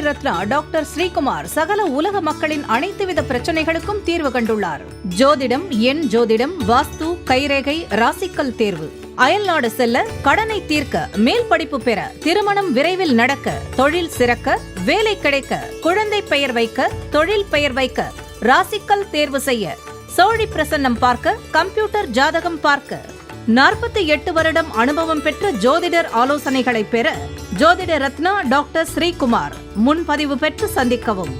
Ratna doctor Sreekumar சகல உலக மக்களின் அனைத்து வித பிரச்சனைகளுக்கும் தீர்வு கண்டுள்ளார். ஜோதிடம், எண் ஜோதிடம், வாஸ்து, கைரேகை, ராசிக்கல் தேர்வு, அயல்நாடு செல்ல, கடனை தீர்க்க, மேல் படிப்பு பெற, திருமணம் விரைவில் நடக்க, தொழில் சிறக்க, வேலை கிடைக்க, குழந்தை பெயர் வைக்க, தொழில் பெயர் வைக்க, ராசிக்கல் தேர்வு செய்ய, சோழி பிரசன்னம் பார்க்க, கம்ப்யூட்டர் ஜாதகம் பார்க்க, 48 வருடம் அனுபவம் பெற்ற ஜோதிடர் ஆலோசனைகளை பெற ஜோதிட ரத்னா டாக்டர் ஸ்ரீகுமார் முன்பதிவு பெற்று சந்திக்கவும்.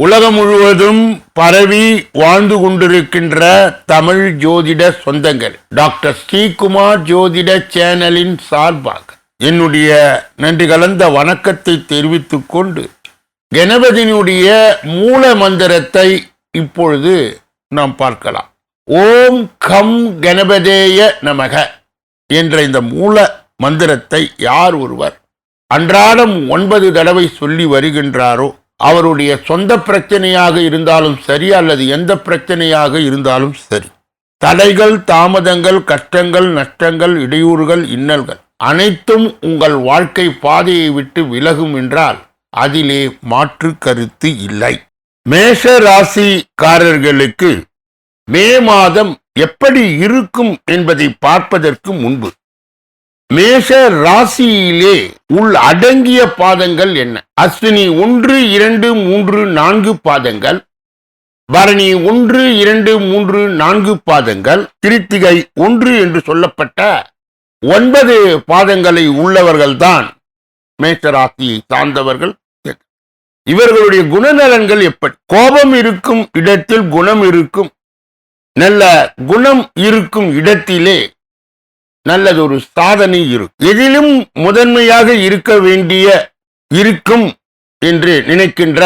உலகம் முழுவதும் பரவி வாழ்ந்து கொண்டிருக்கின்ற தமிழ் ஜோதிட சொந்தங்கள், டாக்டர் ஸ்ரீகுமார் ஜோதிட சேனலின் சார்பாக என்னுடைய நன்றி கலந்த வணக்கத்தை தெரிவித்துக் கொண்டு கணபதியினுடைய மூல மந்திரத்தை இப்பொழுது நாம் பார்க்கலாம். ஓம் கம் கணபதேய நமக என்ற இந்த மூல மந்திரத்தை யார் ஒருவர் அன்றாடம் 9 தடவை சொல்லி வருகின்றாரோ அவருடைய சொந்த பிரச்சனையாக இருந்தாலும் சரி அல்லது எந்த பிரச்சனையாக இருந்தாலும் சரி, தடைகள், தாமதங்கள், கஷ்டங்கள், நஷ்டங்கள், இடையூறுகள், இன்னல்கள் அனைத்தும் உங்கள் வாழ்க்கை பாதையை விட்டு விலகும் என்றால் அதிலே மாற்று கருத்து இல்லை. மேஷ ராசிக்காரர்களுக்கு மே மாதம் எப்படி இருக்கும் என்பதை பார்ப்பதற்கு முன்பு மேஷ ராசியிலே உள் அடங்கிய பாதங்கள் என்ன? அஸ்வினி 1, 2, 3, 4 பாதங்கள், பரணி 1, 2, 3, 4 பாதங்கள், கிருத்திகை 1 என்று சொல்லப்பட்ட 9 பாதங்களை உள்ளவர்கள்தான் மேஷராசியை சார்ந்தவர்கள். இவர்களுடைய குணநலன்கள் எப்படி? கோபம் இருக்கும் இடத்தில் குணம் இருக்கும், நல்ல குணம் இருக்கும் இடத்திலே நல்லதொரு சாதனை இருக்கும். எதிலும் முதன்மையாக இருக்க வேண்டிய இருக்கும் என்று நினைக்கின்ற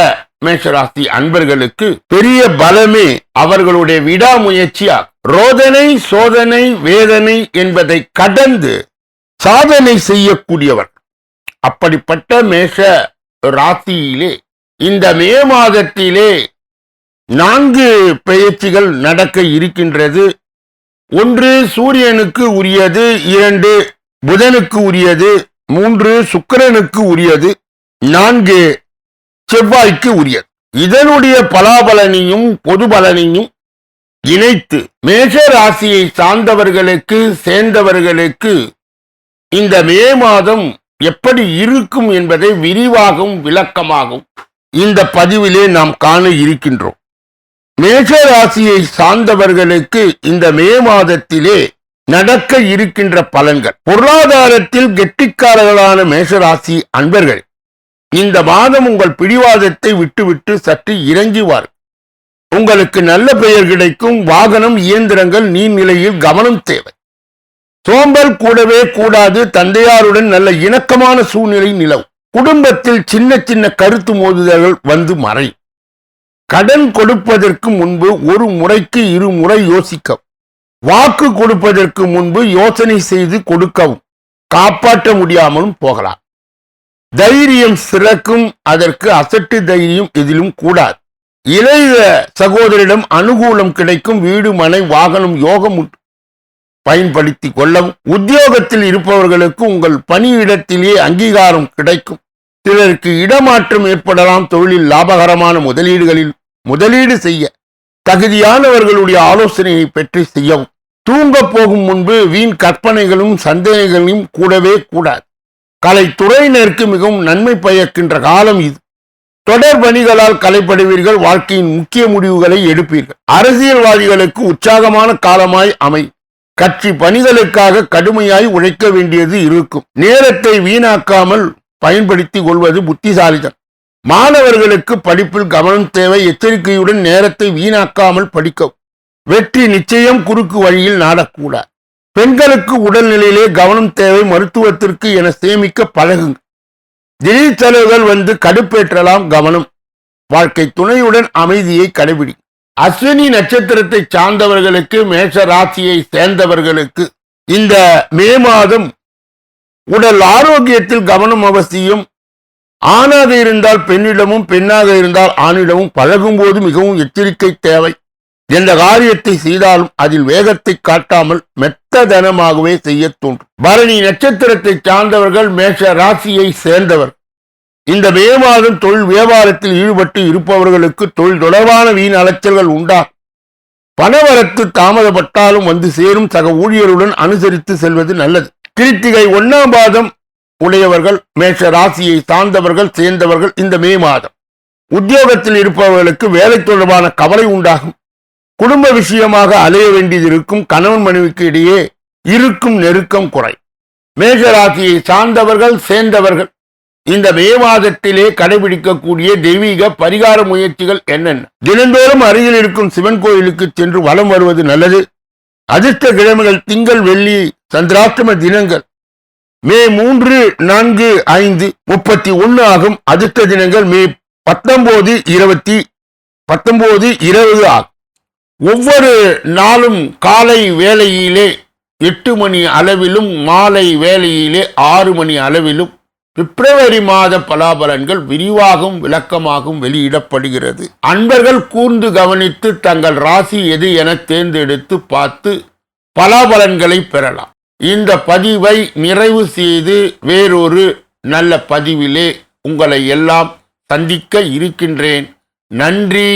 மேஷராசி அன்பர்களுக்கு பெரிய பலமே அவர்களுடைய விடாமுயற்சியாகும். ரோதனை, சோதனை, வேதனை என்பதை கடந்து சாதனை செய்யக்கூடியவர். அப்படிப்பட்ட மேஷ ராசியிலே இந்த மே மாதத்திலே 4 பெயர்ச்சிகள் நடக்க இருக்கின்றது. 1 சூரியனுக்கு உரியது, 2 புதனுக்கு உரியது, 3 சுக்கிரனுக்கு உரியது, 4 செவ்வாய்க்கு உரியது. இதனுடைய பலாபலனையும் பொது பலனையும் இணைத்து மேஷ ராசியை சார்ந்தவர்களுக்கு சேர்ந்தவர்களுக்கு இந்த மே மாதம் எப்படி இருக்கும் என்பதை விரிவாகவும் விளக்கமாகவும் இந்த பதிவிலே நாம் காண இருக்கின்றோம். மேஷ ராசியை சார்ந்தவர்களுக்கு இந்த மே மாதத்திலே நடக்க இருக்கின்ற பலன்கள். பொருளாதாரத்தில் கெட்டிக்காரர்களான மேஷராசி அன்பர்கள், இந்த மாதம் உங்கள் பிடிவாதத்தை விட்டுவிட்டு சற்று இறங்குவார். உங்களுக்கு நல்ல பெயர் கிடைக்கும். வாகனம், இயந்திரங்கள், நீர்நிலையில் கவனம் தேவை. சோம்பல் கூடவே கூடாது. தந்தையாருடன் நல்ல இணக்கமான சூழ்நிலை நிலவும். குடும்பத்தில் சின்ன சின்ன கருத்து மோதுதல்கள் வந்து மறையும். கடன் கொடுப்பதற்கு முன்பு 1 முறைக்கு 2 முறை யோசிக்கவும். வாக்கு கொடுப்பதற்கு முன்பு யோசனை செய்து கொடுக்கவும். காப்பாற்ற முடியாமலும் போகலாம். தைரியம் சிறக்கும். அதற்கு அசட்டு தைரியம் எதிலும் கூடாது. இளைய சகோதரிடம் அனுகூலம் கிடைக்கும். வீடு, மனை, வாகனம், யோகம் பயன்படுத்தி கொள்ளவும். உத்தியோகத்தில் இருப்பவர்களுக்கு உங்கள் பணியிடத்திலே அங்கீகாரம் கிடைக்கும். சிலருக்கு இடமாற்றம் ஏற்படலாம். தொழிலில் லாபகரமான முதலீடுகளில் முதலீடு செய்ய தகுதியானவர்களுடைய ஆலோசனையை பெற்று செய்யவும். தூங்க போகும் முன்பு வீண் கற்பனைகளும் சந்தேகங்களும் கூடவே கூடாது. கலைத்துறையினருக்கு மிகவும் நன்மை பயக்கின்ற காலம் இது. தொடர் பணிகளால் கலைப்படுவீர்கள். வாழ்க்கையின் முக்கிய முடிவுகளை எடுப்பீர்கள். அரசியல்வாதிகளுக்கு உற்சாகமான காலமாய் அமையும். கட்சி பணிகளுக்காக கடுமையாய் உழைக்க வேண்டியது இருக்கும். நேரத்தை வீணாக்காமல் பயன்படுத்தி கொள்வது புத்திசாலிதான். மாணவர்களுக்கு படிப்பில் கவனம் தேவை. எச்சரிக்கையுடன் நேரத்தை வீணாக்காமல் படிக்கவும். வெற்றி நிச்சயம். குறுக்கு வழியில் நாடக்கூடாது. பெண்களுக்கு உடல்நிலையிலே கவனம் தேவை. மருத்துவத்திற்கு என சேமிக்க பழகுங்க. திடீர் செலவுகள் வந்து கடுப்பேற்றலாம். கவனம். வாழ்க்கை துணையுடன் அமைதியை கடைபிடி. அஸ்வினி நட்சத்திரத்தை சார்ந்தவர்களுக்கு, மேஷ ராசியை சேர்ந்தவர்களுக்கு இந்த மே மாதம் உடல் ஆரோக்கியத்தில் கவனம் அவசியம். ஆணாக இருந்தால் பெண்ணிடமும், பெண்ணாக இருந்தால் ஆணிடமும் பழகும் போது மிகவும் எச்சரிக்கை தேவை. எந்த காரியத்தை செய்தாலும் அதில் வேகத்தை காட்டாமல் மெத்ததனமாகவே செய்ய தோன்றும். பரணி நட்சத்திரத்தை சார்ந்தவர்கள், மேஷ ராசியை சேர்ந்தவர் இந்த மே மாதம் தொழில் வியாபாரத்தில் ஈடுபட்டு இருப்பவர்களுக்கு தொழில் தொடர்பான வீண் அலைச்சல்கள் உண்டாகும். பணவரத்து தாமதப்பட்டாலும் வந்து சேரும் சக ஊழியருடன் அனுசரித்து செல்வது நல்லது. கிருத்திகை 1ஆம் பாதம் உடையவர்கள், மேஷ ராசியை சார்ந்தவர்கள் சேர்ந்தவர்கள் இந்த மே மாதம் உத்தியோகத்தில் இருப்பவர்களுக்கு வேலை தொடர்பான கவலை உண்டாகும். குடும்ப விஷயமாக அலைய வேண்டியது இருக்கும். கணவன் மனைவிக்கு இடையே இருக்கும் நெருக்கம் குறை. மேஷ ராசியை சார்ந்தவர்கள் சேர்ந்தவர்கள் இந்த மே மாதத்திலே கடைபிடிக்கக்கூடிய தெய்வீக பரிகார முயற்சிகள் என்னென்ன? தினந்தோறும் அருகில் இருக்கும் சிவன் கோயிலுக்கு சென்று வலம் வருவது நல்லது. அதிர்ஷ்ட கிழமைகள் திங்கள், வெள்ளி, சந்திராஷ்டம தினங்கள் மே 3, 4, 5, 31 ஆகும். அதிர்ஷ்ட தினங்கள் மே 19, 20 ஆகும். ஒவ்வொரு நாளும் காலை வேளையிலே 8 மணி அளவிலும் மாலை வேளையிலே 6 மணி அளவிலும் பிப்ரவரி மாத பலாபலன்கள் விரிவாகவும் விளக்கமாகவும் வெளியிடப்படுகிறது. அன்பர்கள் கூர்ந்து கவனித்து தங்கள் ராசி எது என தேர்ந்தெடுத்து பார்த்து பலாபலன்களை பெறலாம். இந்த பதிவை நிறைவு செய்து வேறொரு நல்ல பதிவிலே உங்களை எல்லாம் சந்திக்க இருக்கின்றேன். நன்றி.